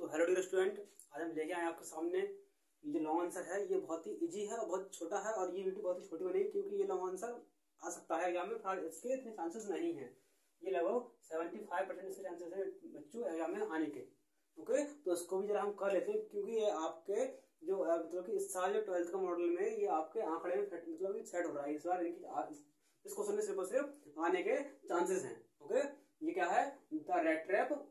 तो hello dear student, आज हम लेके आए आपके सामने ये जो लॉन्ग आंसर है। ये बहुत ही इजी है और बहुत छोटा है, और ये वीडियो बहुत ही छोटी बनेगी क्योंकि ये लॉन्ग आंसर आ सकता है एग्जाम में, फिलहाल इसके इतने चांसेस नहीं है। ये लगभग 75% इसके चांसेस है बच्चों एग्जाम में आने के। ओके, तो इसको भी जरा हम कर लेते हैं क्योंकि ये आपके जो मतलब कि इस साल जो 12th का मॉडल में ये आपके आंकड़े में मतलब सेट हो रहा है इस बार। इस क्वेश्चन में सिर्फ और सिर्फ आने के चांसेस हैं। ओके, ये क्या है, द रेड ट्रैप।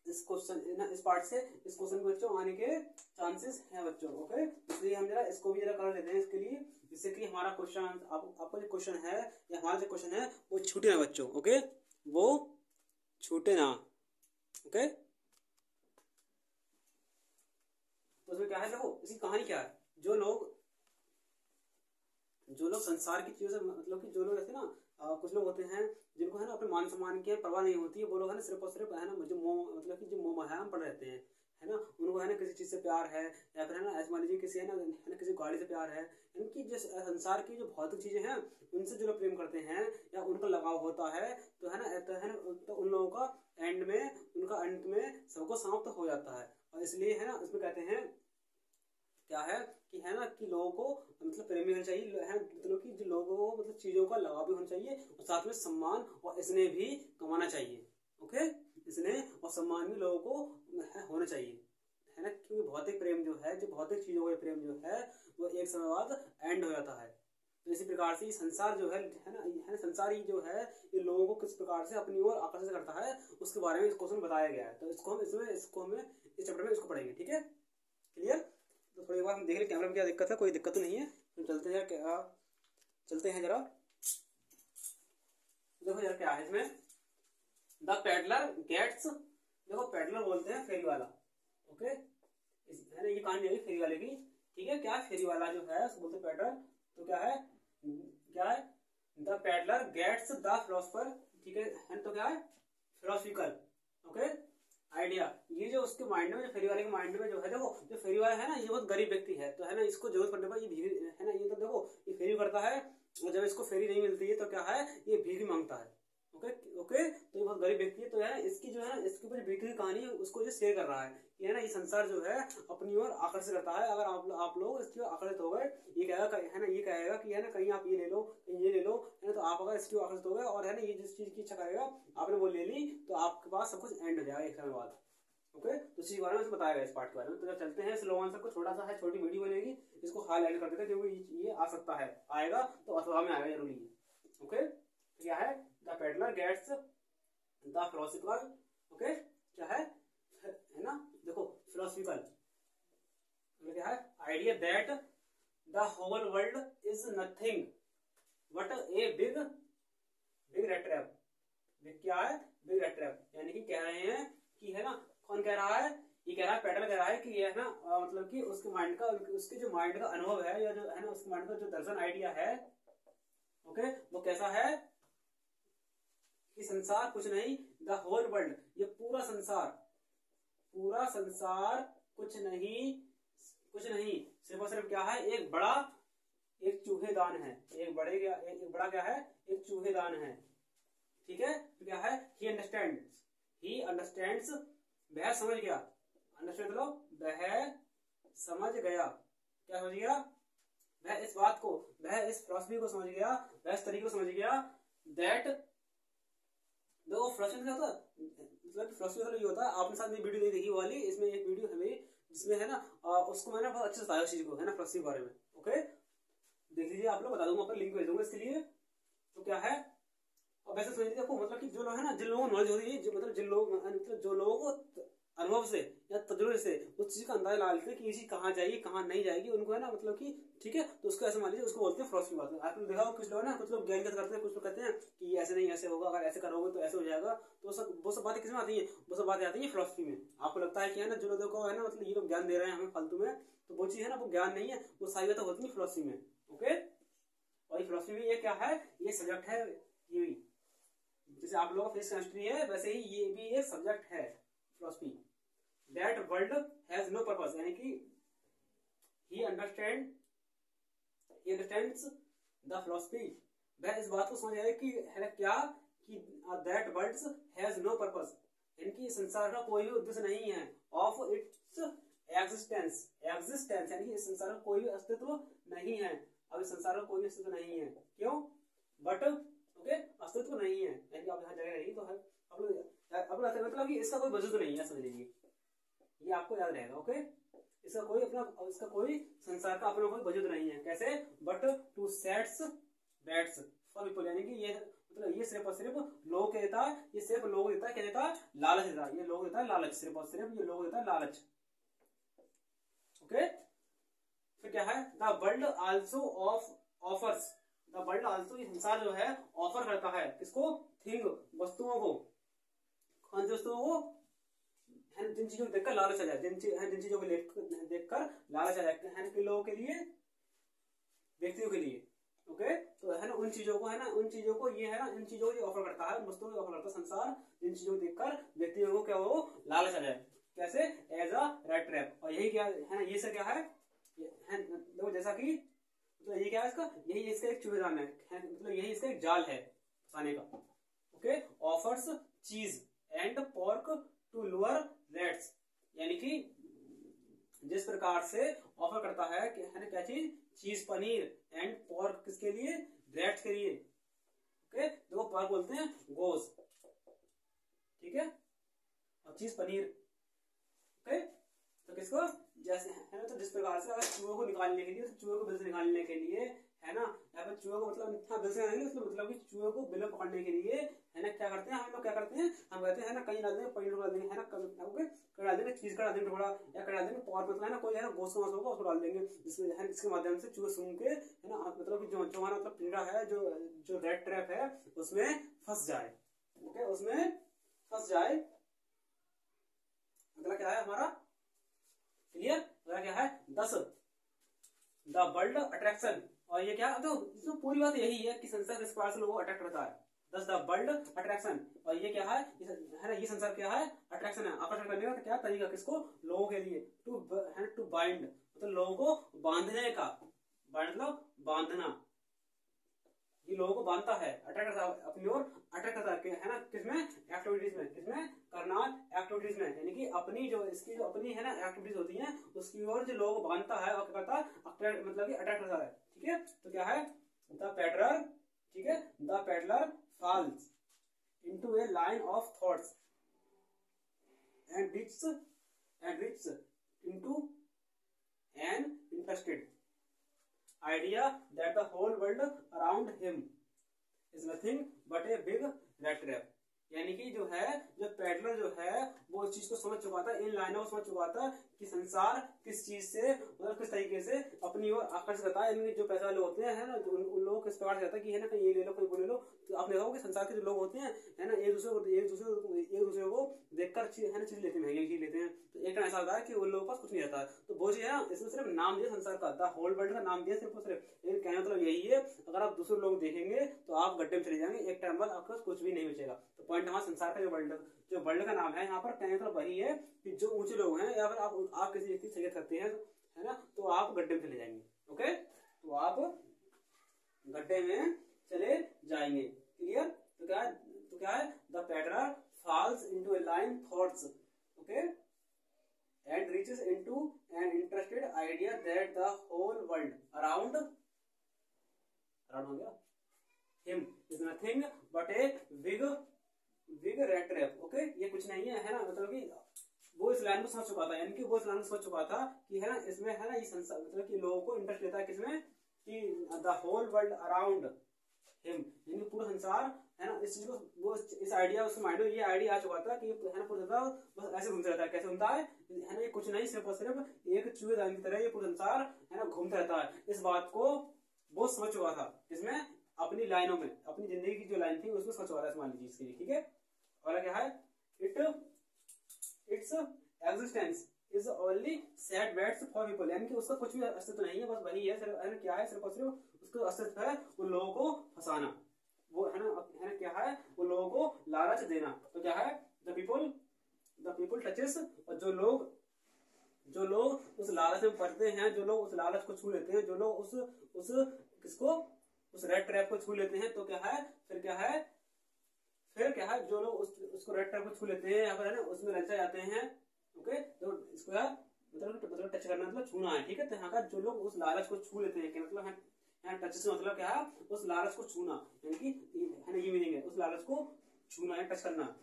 इस क्वेश्चन इस पार्ट से इस क्वेश्चन के बच्चों आने के चांसेस हैं बच्चों। ओके, इसलिए हम जरा इसको भी जरा कर लेते हैं इसके लिए, जिससे कि हमारा क्वेश्चन आपका जो क्वेश्चन है या हमारा जो क्वेश्चन है वो छूटे ना बच्चों। ओके, वो छूटे ना। ओके, तो इसमें क्या है, देखो इसकी कहानी क्या है। जो लोग संसार की चीजों से मतलब कि जो लोग ऐसे ना कुछ लोग होते हैं जिनको है ना अपने मान सम्मान की परवाह नहीं होती है। वो लोग है ना सिर्फ और सिर्फ है ना जो मोह मतलब कि जो मोह माया में पड़ रहते हैं, है ना। उनको है ना किसी चीज से प्यार है, या फिर है ना ऐसे मान लीजिए किसी है ना किसी गाड़ी से प्यार है। इनकी जो संसार की जो भौतिक चीजें हैं उनसे जो लोग प्रेम करते हैं या उनका लगाव होता है, तो है ना तो उन लोगों का अंत में सबको समाप्त हो जाता है। और इसलिए है ना इसमें कहते हैं क्या है कि है ना कि लोगों को मतलब प्रेम भी होना चाहिए, है मतलब कि जो लोगों को मतलब चीजों का लगाव भी होना चाहिए, और साथ में सम्मान और स्नेह भी कमाना चाहिए। ओके, स्नेह और सम्मान भी लोगों को होना चाहिए, है ना। क्योंकि भौतिक प्रेम जो है, जो भौतिक चीजों का प्रेम जो है वो एक समय बाद एंड हो जाता है। तो इसी प्रकार से संसार जो है ना संसार ही जो है ये लोगों को किस प्रकार से अपनी ओर आकर्षित करता है उसके बारे में इस क्वेश्चन बताया गया है। तो इसको हम इस चैप्टर में इसको पढ़ेंगे। ठीक है, क्लियर। तो थोड़ी बार हम देख लें कैमरा में क्या दिक्कत है, कोई दिक्कत तो नहीं है। तो चलते हैं जरा। देखो जरा क्या है इसमें, द पेडलर गेट्स। देखो पेडलर बोलते हैं फेरी वाला। ओके, है ना, ये कहानी है फेरी वाले की। ठीक है, क्या फेरी वाला जो है उसको बोलते हैं पेडलर। तो क्या है the peddler gets the philosopher. ठीक है, तो क्या है फिलोसफिकल। Okay, idea. ये जो उसके माइंड में, जो फेरी वाले के माइंड में जो है, देखो जो फेरी वाला है ना ये बहुत गरीब व्यक्ति है, तो है ना इसको जरूरत पड़ने पर ये भीख है ना, ये तो देखो ये फेरी करता है, और जब इसको फेरी नहीं मिलती है तो क्या है ये भीख मांगता है। ओके ओके, तो ये बहुत गरीब व्यक्ति है। तो है इसकी जो है ना इसके ऊपर भीख की कहानी है उसको जो शेयर कर रहा है कि है ना ये संसार जो है अपनी ओर आकर्षित करता है। अगर आप लोग इसकी ओर आकर्षित हो गए, ये कहेगा कि है ना कहीं आप ये ले लो, कहीं ये ले लो, है ना। तो आप अगर इसकी ओर आकर्षित हो गए और है ना ये जिस चीज की इच्छा करेगा आपने वो ले ली, तो आपके पास सब कुछ एंड हो जाएगा एक समय बाद। ओके, तो इसी बारे में बताया गया इस पार्ट के बारे में। तो जब चलते हैं इस लॉन्ग आंसर को, छोटा सा है, छोटी वीडियो बनेगी, इसको हाईलाइट कर देते हैं क्योंकि ये आ सकता है, आएगा तो अथवा में आएगा जरूरी है। ओके, तो क्या है the peddler gets the philosophical. Okay, क्या है ना, देखो फिलोसफिकल क्या है idea that the whole world is nothing but a big red trap. क्या है बिग रेड ट्रैप, यानी कि कह रहे हैं कि है ना, कौन कह रहा है, ये कह रहा है पेडलर कह रहा है कि ये है ना मतलब कि उसके जो माइंड का अनुभव है, या जो है ना उसके माइंड का जो दर्शन आइडिया है, ओके, वो कैसा है कि संसार कुछ नहीं, द होल वर्ल्ड, ये पूरा संसार कुछ नहीं सिर्फ और सिर्फ क्या है एक चूहेदान है। एक बड़ा क्या है, एक चूहेदान है। ठीक है, तो क्या है ही अंडरस्टैंड्स, वह समझ गया। अंडरस्टैंड मतलब वह समझ गया, क्या समझ गया, वह इस बात को, वह इस फिलॉसफी को समझ गया, वह इस तरीके को समझ गया दैट देखो फिलॉसफी क्या होता है, मतलब फिलॉसफी मतलब ये होता है, आपने साथ में वीडियो नहीं देखी वाली, इसमें एक वीडियो है मेरी जिसमें है ना उसको मैंने बहुत अच्छे से बताया उस चीज को, है ना फिलॉसफी के बारे में। ओके, देख लीजिए, आप लोग बता दूंगा, लिंक भेज दूंगा इसके लिए। तो क्या है, और वैसे समझ लीजिए, मतलब कि जो लोग है ना, जिन लोगों को नॉलेज होती है, जो लोगों को अनुभव से या तजुर्बे से उस चीज का अंदाजा लगा लेते हैं कि ये चीज कहाँ जाएगी कहाँ नहीं जाएगी, उनको है ना मतलब कि ठीक है, तो उसको ऐसे मान लीजिए, उसको बोलते हैं फिलॉसफी बात। आपने देखा हो कुछ लोग ना, कुछ लोग ज्ञान करते हैं, कुछ लोग कहते हैं कि ऐसे नहीं ऐसे होगा, अगर ऐसे करोगे तो ऐसे हो जाएगा। तो वो सब बातें किसमें आती है, वो सब बातें आती है फिलॉसफी में। आपको लगता है कि है ना जो लोगों को है ना मतलब ये लोग ज्ञान दे रहे हैं हमें फालतू में, तो वो चीज है ना वो ज्ञान नहीं है, वो सारी बातें होती है फिलॉसफी में। ओके, और फिलॉसफी में ये क्या है, ये सब्जेक्ट है। ये भी जैसे आप लोगों का फिजिक्स केमिस्ट्री है, वैसे ही ये भी एक सब्जेक्ट है philosophy. That world has no purpose, यानी कि ही अंडरस्टैंड्स द फिलॉसफी, वह इस बात को समझ आए कि है क्या कि that world has no purpose, इनकी संसार का कोई भी उद्देश्य नहीं है, ऑफ इट्स एग्जिस्टेंस, एग्जिस्टेंस यानी कि इस संसार का कोई भी अस्तित्व नहीं है। अब इस संसार का कोई भी अस्तित्व नहीं है, क्यों? बट ओके, अस्तित्व नहीं है यानी कि आप यहाँ जगह नहीं तो है अब मतलब कि इसका कोई वजूद नहीं है, समझ लीजिए, ये आपको याद रहेगा। ओके, इसका कोई अपना, इसका कोई संसार का अपना कोई वजूद नहीं है। कैसे? But two sets that's for people, यानी कि ये मतलब ये सिर्फ और सिर्फ लोग के देता है, ये सिर्फ लोग देता है, क्या देता है? लालच देता है, ये लोग देता है लालच, सिर्फ और सिर्फ ये लोग देता है लालच। ओके, फिर क्या है? The world also offers, the world also, ये संसार जो है ऑफर करता है किसको? थिंग, वस्तुओं को। कौन सी वस्तुओं को? जिन चीजों को देखकर लालच आ जाए, जिन चीजों को देखकर लालच आ जाए, है कि लोगों के लिए, व्यक्तियों के लिए। ओके, तो है ना उन चीजों को, है ना उन चीजों को, ये है ना इन चीजों को ऑफर करता है, वस्तुओं को ऑफर करता है संसार, जिन चीजों को देखकर व्यक्तियों को क्या हो? लालच आ जाए। कैसे? As a rat trap. और यही क्या है ना, ये सब क्या है? देखो जैसा कि तो ये क्या है इसका? यही इसका एक चूहेदान है, मतलब यही इसका एक जाल है फंसाने का। Okay, offers cheese and pork to lure rats, यानी कि जिस प्रकार से ऑफर करता है कि है ना क्या चीज? चीज, पनीर, एंड पोर्क किसके लिए? रैट्स के लिए। ओके, देखो पोर्क बोलते हैं गोस, ठीक है, और चीज पनीर। ओके, तो किसको? जैसे है ना, तो जिस प्रकार से अगर चूहे को निकालने के लिए, तो चूहे को बिल से निकालने के लिए, है ना, या फिर चूहे को मतलब हाँ बिल से निकालने मतलब कि चूहे को बिल पकड़ने के लिए, है ना, क्या करते हैं हम लोग? क्या करते हैं? हम कहते हैं ना, कहीं डाल देंगे, पनीर डाल देंगे, है ना, कहीं डाल देंगे, चीज का डाल देंगे थोड़ा, या कहीं डाल देंगे पोर्क, मतलब है ना कोई है ना गोश्त का मांस होगा उसको डाल देंगे, जिसमें है इसके माध्यम से चूहे सूंघ के, है ना, मतलब कि जो हमारा मतलब कीड़ा है, जो रेड ट्रैप है, उसमें फंस जाए। ओके, उसमें फंस जाए। अगला क्या है हमारा? क्लियर? अगला क्या है? 10 द वर्ल्ड अट्रैक्शन। और ये क्या? तो पूरी बात यही है कि संसार किस प्रकार से लोगों को अट्रैक्ट करता है। 10 द वर्ल्ड अट्रैक्शन। और ये क्या है ना, ये संसार क्या है? अट्रैक्शन है, आकर्षण करने का क्या तरीका? किसको? लोगों के लिए। टू बाइंड मतलब लोगों को बांधने का, मतलब बांधना, ये लोगों को बांधता है, अट्रैक्ट करता है अपनी ओर, अट्रैक्ट करता है ना, किसमें? एक्टिविटीज में। किसमें? करनाल एक्टिविटीज में, यानी कि अपनी जो इसकी जो अपनी है ना एक्टिविटीज होती हैं उसकी ओर जो लोगों को बांधता है और क्या करता है? मतलब कि अट्रैक्ट करता है। ठीक है, तो क्या है? द पैडलर, ठीक है, the peddler falls into a line of thoughts and rich into an interested idea that the whole world around him is nothing but a big rat trap। यानी कि जो है, जो पैडलर जो है वो इस चीज को समझ चुका था, इन लाइनों को समझ चुका था कि संसार किस चीज से मतलब किस तरीके से अपनी ओर आकर्षित करता है। इनके जो पैसा वाले होते हैं, है ना, उन लोगों को इस प्रकार से रहता है कि है ना कहीं ये ले लो, कहीं वो ले लो। तो आपने देखा कि संसार के जो लोग होते हैं, है ना, एक दूसरे को देखकर है ना चीज लेते हैं, महंगी चीज लेते हैं। तो एक टाइम ऐसा होता है कि उन लोगों के पास कुछ नहीं रहता है। तो वो चीज है ना, इसमें सिर्फ नाम दिया संसार का, द होल वर्ल्ड का नाम दिया सिर्फ और सिर्फ। लेकिन कहने मतलब यही है, अगर आप दूसरे लोग देखेंगे तो आप गड्ढे में चले जाएंगे, एक टाइम बाद आपके पास कुछ भी नहीं बचेगा। तो पॉइंट हमारा संसार का जो वर्ल्ड का नाम है यहाँ पर, कहने मतलब वही है कि जो ऊंचे लोग हैं या फिर आप किसी व्यक्ति से करते हैं, है ना, तो आप गड्ढे में चले जाएंगे। ओके, तो आप गड्ढे में चले जाएंगे। क्लियर? तो क्या है? The peddler falls into a line thoughts, okay, and reaches into an interested idea that the whole world around हो गया him is nothing but a big rat trap। Okay, ये कुछ नहीं है ना, मतलब कि वो इस लाइन को समझ चुका था, यानी कि वो इस लाइन को समझ चुका था कि है ना इसमें है ना ये संसार मतलब कि लोगों को इंटरेस्ट लेता है किसमें? कि the whole world around him, यानी पूरा संसार है ना, इस चीज को वो इस आइडिया उसके माइंड में ये आइडिया आ चुका था कि है ना पूरा संसार बस ऐसे घूमता रहता है। कैसे घूमता है ना, ये कुछ नहीं, सिर्फ और सिर्फ एक चूहेदान की तरह ये पूरा संसार है ना घूमता रहता है। इस बात को वो समझ चुका था, इसमें अपनी लाइनों में, अपनी जिंदगी की जो लाइन थी उसमें समझ चुका था, मान लीजिए इसके लिए। ठीक है, और क्या है? Its existence is only sad bats for people, यानी कि उसका कुछ भी अस्तित्व नहीं है, बस वही है सिर्फ, क्या है? सिर्फ और सिर्फ उसका अस्तित्व है उन लोगों को फंसाना, वो है ना क्या है? वो लोगों को लालच देना। तो क्या है? द पीपल टचेस, और जो लोग उस लालच में पड़ते हैं, जो लोग उस लालच को छू लेते हैं, जो लोग उस रेड ट्रैप को छू लेते हैं, तो क्या है? फिर क्या है? जो लोग उस उसको रेड ट्रैप को छू लेते हैं, यहाँ पर है ना उसमें ललचा जाते हैं। ओके, तो इसको यार मतलब टच करना मतलब छूना है, ठीक है। तो यहाँ का जो लोग उस लालच को छू लेते हैं, मतलब है यहाँ टच से मतलब क्या है, उस लालच को छूना, यानी कि है ना ये मीनिंग है, उस लालच को छूना है, टच करना।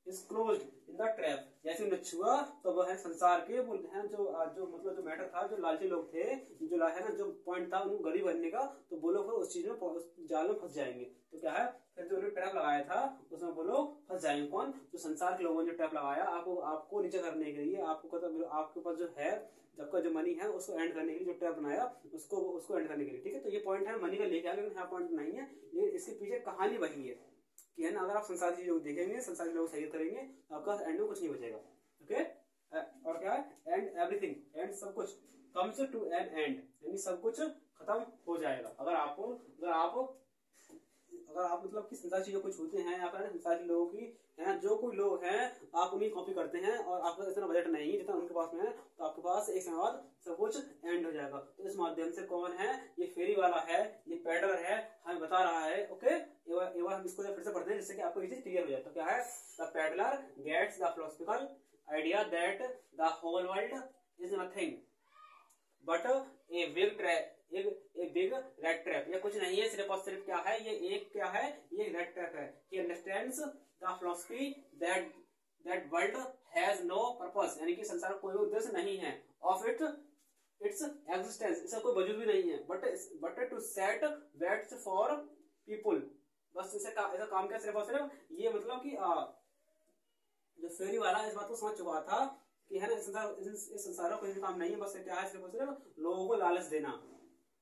Is closed in the trap, जैसे उन्हें छुआ तो वह है संसार के वो है जो मतलब जो मैटर था, जो लालची लोग थे, जो है ना जो पॉइंट था उनको गरीब बनने का, तो वो लोग उस चीज में उस जाल में फंस जाएंगे। तो क्या है, फिर जो उन्होंने ट्रैप लगाया था उसमें वो लोग फंस जाएंगे। कौन? जो संसार के लोगों ने ट्रैप लगाया आपको नीचे करने के लिए, आपके पास जो है आपका जो मनी है उसको एंड करने के लिए, जो ट्रैप बनाया उसको एंड करने के लिए, ठीक है। तो ये पॉइंट है मनी का लेके आया, लेकिन यहाँ पॉइंट नहीं है, लेकिन इसके पीछे कहानी वही है कि है ना अगर आप संसारी लोग देखेंगे, संसारी लोग सही करेंगे, आपका एंड में कुछ नहीं बचेगा। ओके, और क्या है, एंड एवरीथिंग, एंड सब कुछ कम्स टू एन एंड, यानी सब कुछ खत्म हो जाएगा अगर आप मतलब कि संसार चीजों को छूते हैं, या फिर संसार के लोगों की है, जो कोई लोग हैं आप उन्हीं कॉपी करते हैं, और आपका इतना बजट नहीं है जितना उनके पास में है, तो आपके पास एक समय बाद सब कुछ एंड हो जाएगा। तो इस माध्यम से कौन है, ये फेरी वाला है, ये पैडलर है, हमें बता रहा है। ओके, एक बार हम इसको फिर से पढ़ते हैं जिससे कि आपको ये चीज क्लियर हो जाए। तो क्या है, the peddler gets the philosophical idea that the whole world is nothing but a big trap, एक बिग रेड ट्रैप। ये कुछ नहीं है, सिर्फ और सिर्फ क्या है, ये रेड ट्रैप है। He understands the philosophy that world has no purpose, यानी कि संसार का कोई उद्देश्य नहीं है, of its existence, इसका कोई वजूद भी नहीं है, but to set weights for people, बस ऐसा काम क्या, सिर्फ और सिर्फ ये मतलब कि जो फेरी वाला इस बात को समझ चुका था कि है ना इस संसार का कोई भी काम नहीं है, बस क्या है, सिर्फ और सिर्फ लोगों को लालच देना।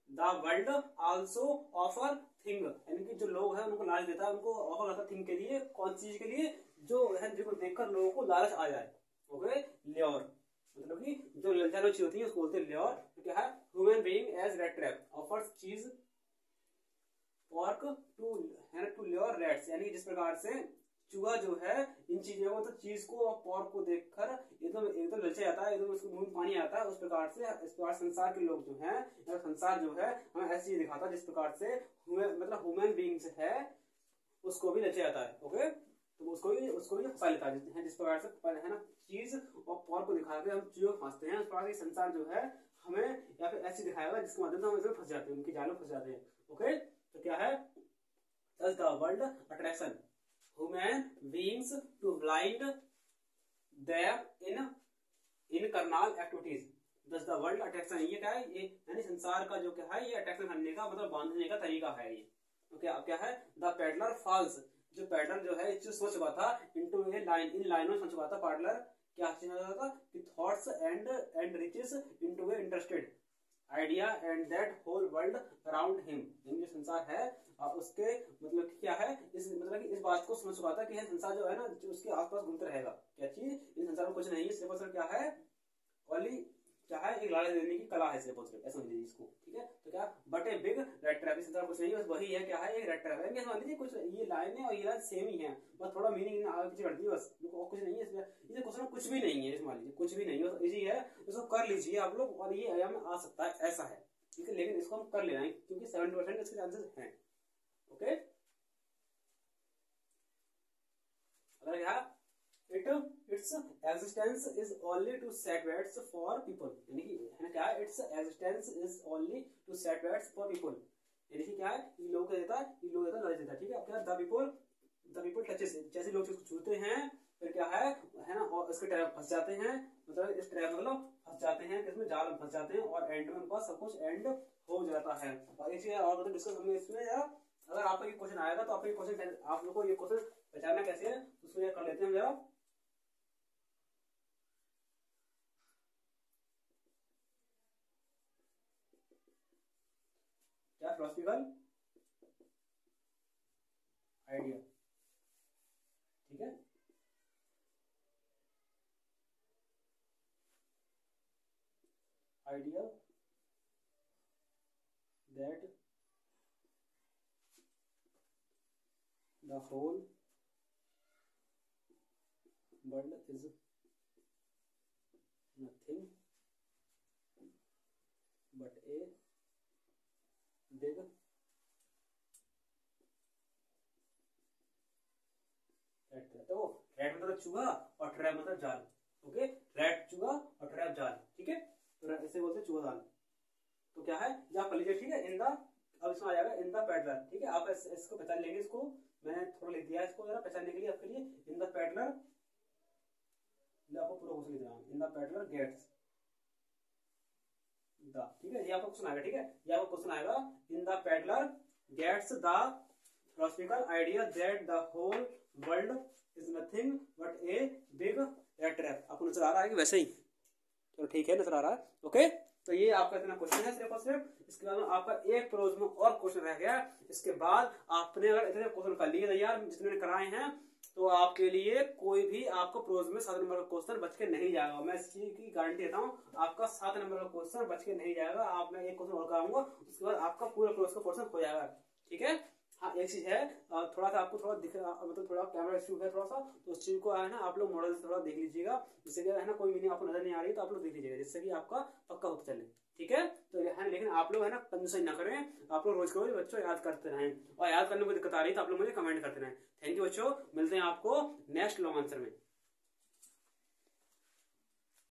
The world also offer thing, यानी कि जो लोग हैं उनको लालच देता है, उनको ऑफर करता थिंग के लिए, कौन चीज के लिए, जो है जिसको देखकर लोगों को लालच आ जाए। ओके, ल्योर, मतलब कि जो ललचालू चीज होती है उसको बोलते हैं ल्योर। तो क्या है, human being as rat trap offers cheese pork to lure rats, यानी जिस प्रकार से चूहा जो है इन चीजों को, तो चीज को और पोर्क को देखकर एकदम ललचा जाता है, एकदम उसको मुंह में पानी आता है। उस प्रकार से इस प्रकार संसार के लोग जो हैं, या संसार जो है हमें ऐसी चीज दिखाता है जिस प्रकार से मतलब ह्यूमन बीइंग्स है उसको भी ललचा जाता है। ओके, तो उसको भी फंसा लेता है, जिस प्रकार से है ना चीज और पोर्क को दिखा के हम चीजों में फंसते हैं, उस प्रकार से संसार जो है हमें या फिर ऐसी दिखाएगा जिसके माध्यम से हम इसमें फंस जाते हैं, उनकी जाल में फंस जाते हैं। ओके, तो क्या है, thus the world attraction human beings to blind them in carnal activities, thus the world attraction, ये क्या है, ये यानी संसार का जो क्या है, ये अट्रैक्शन करने का मतलब बांधने का तरीका है ये। तो क्या है, द पैडलर फॉल्स, जो पैडलर जो है इस सोच चुका था इनटू ए लाइन, इन लाइनों सोच चुका था पैडलर, क्या सोच था कि thoughts and riches into a interested idea and that whole world around him, जो संसार है उसके मतलब क्या है, इस मतलब कि इस बात को समझ चुका था कि संसार जो है ना जो उसके आसपास घूमता रहेगा। क्या चीज, इस संसार में कुछ नहीं है, सिर्फ और सिर्फ क्या है, ओनली क्या है, एक लालच देने की कला है सिर्फ और सिर्फ, ऐसा समझ लीजिए इसको, ठीक है। तो क्या, but a big red trap, इस संसार कुछ नहीं है, बस वही है, क्या है, एक रेड ट्रैप है। समझ लीजिए कुछ ये लाइन है और ये लाइन सेम ही है, बस थोड़ा मीनिंग आगे पीछे करती है, बस और कुछ नहीं है इसमें। ये क्वेश्चन कुछ भी नहीं है, मान लीजिए कुछ भी नहीं है, बस इजी है, इसको कर लीजिए आप लोग, और ये एग्जाम में आ सकता है, ऐसा है, ठीक है। लेकिन इसको हम कर लेना है क्योंकि 70% इसके चांसेस हैं। ओके, अगर यहाँ its existence is only to set weights for people, यानी कि है ना क्या, its existence is only to set weights for people, यानी कि क्या है, ये लोग देता नॉलेज देता है, ठीक है। अब क्या, द पीपल टचेस, जैसे लोग इसको छूते हैं फिर क्या है ना, और इसके ट्रैप फंस जाते हैं, मतलब इस ट्रैप मतलब फंस जाते हैं, किसमें, जाल में फंस जाते हैं, और एंड में उनका सब कुछ एंड हो जाता है। और एक चीज और डिस्कस हमने इसमें, यार अगर आपका ये क्वेश्चन आएगा तो आपको ये क्वेश्चन, आप लोग को ये क्वेश्चन पहचानना कैसे है उसको ये कर लेते हैं जरा। क्या, फिलोसफिकल आइडिया, ठीक है, idea that the whole world is nothing but a big factor। तो रैट मतलब चूहा और ट्रैप मतलब जाल। ओके, रैट चूहा और ट्रैप जाल। ठीक है, तो इसे बोलते हैं चूहा जाल। तो क्या है ये आप कर लीजिए। ठीक है, इन द, अब इसमें आ जाएगा इन द पैडलर। ठीक है, आप इसको पहचान लेंगे, इसको मैंने थोड़ा लिख दिया है इसको जरा पहचानने के लिए आपके लिए। इन द पैडलर, आपको पूरा क्वेश्चन लिख रहा हूं, in the peddler gets the. ठीक है, ये आपको क्वेश्चन आएगा। ठीक है, ये आपको क्वेश्चन आएगा, in the peddler gets the philosophical idea that the whole world is nothing but a big rat trap। आपको नजर आ रहा है कि वैसे ही? तो ठीक है, नजर आ रहा है। ओके, तो ये आपका इतना क्वेश्चन है सिर्फ और सिर्फ। इसके बाद में आपका एक प्रोज में और क्वेश्चन रह गया। इसके बाद आपने अगर इतने क्वेश्चन कर लिए तैयार जितने कराए हैं, तो आपके लिए कोई भी आपको प्रोज में 7 नंबर का क्वेश्चन बच के नहीं जाएगा। मैं इस चीज की गारंटी देता हूँ, आपका 7 नंबर का क्वेश्चन बच के नहीं जाएगा। आप मैं एक क्वेश्चन और कराऊंगा, उसके बाद आपका पूरा प्रोज का क्वेश्चन हो जाएगा। ठीक है, हाँ एक चीज है, थोड़ा सा आपको थोड़ा दिख रहा, मतलब थोड़ा कैमरा इश्यू है थोड़ा सा, तो उस चीज को है ना आप लोग मॉडल से थोड़ा देख लीजिएगा, जिससे कि है ना कोई मीनिंग आपको नजर नहीं आ रही तो आप लोग देख लीजिएगा, जिससे कि आपका पक्का होता चले। ठीक है, तो है लेकिन आप लोग है ना कंजूसाई ना करें, आप लोग रोज को बच्चों याद करते रहें, और याद करने में दिक्कत आ रही तो आप लोग मुझे कमेंट करते रहें। थैंक यू बच्चों, मिलते हैं आपको नेक्स्ट लॉन्ग आंसर में।